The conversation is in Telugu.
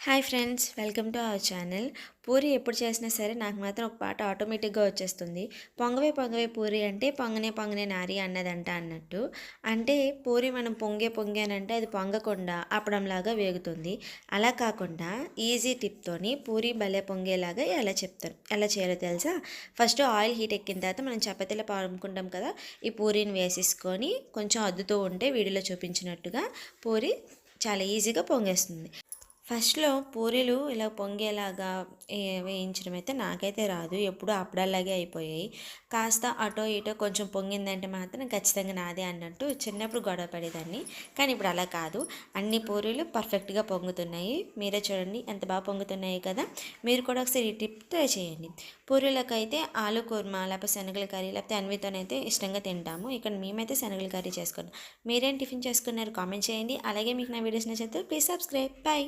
Hi friends, welcome to our channel. Puri ఎప్పుడు చేసినా సరే నాకు మాత్రం ఒక పాట ఆటోమేటిక్గా వచ్చేస్తుంది. పొంగవే పొంగవే పూరి అంటే పొంగనే పొంగనే నారి అన్నదంట అన్నట్టు. అంటే పూరి మనం పొంగానంటే అది పొంగకుండా అప్పడంలాగా వేగుతుంది. అలా కాకుండా ఈజీ టిప్తోని పూరి భలే పొంగేలాగా ఎలా చేయాలో తెలుసా? ఫస్ట్ ఆయిల్ హీట్ ఎక్కిన తర్వాత మనం చపాతీలో పాముకుంటాం కదా, ఈ పూరీని వేసేసుకొని కొంచెం అద్దుతూ ఉంటే వీడియోలో చూపించినట్టుగా పూరి చాలా ఈజీగా పొంగేస్తుంది. ఫస్ట్‌లో పూరీలు ఇలా పొంగేలాగా వేయించడం అయితే నాకైతే రాదు. ఎప్పుడూ అప్పడాలాగే అయిపోయాయి. కాస్త అటో ఇటో కొంచెం పొంగిందంటే మాత్రం ఖచ్చితంగా నాదే అన్నట్టు చిన్నప్పుడు గొడవ పడేదాన్ని. కానీ ఇప్పుడు అలా కాదు. అన్ని పూరీలు పర్ఫెక్ట్‌గా పొంగుతున్నాయి. మీరే చూడండి ఎంత బాగా పొంగుతున్నాయి కదా! మీరు కూడా ఒకసారి ఈ టిప్ ట్రై చేయండి. పూరీలకైతే ఆలు కుర్మా లేకపోతే శనగల కర్రీ లేకపోతే అన్వితోనైతే ఇష్టంగా తింటాము. ఇక్కడ మేమైతే శనగల కర్రీ చేసుకున్నాం. మీరేం టిఫిన్ చేసుకున్నారు కామెంట్ చేయండి. అలాగే మీకు నా వీడియోస్ నచ్చితే ప్లీజ్ సబ్స్క్రైబ్. బాయ్.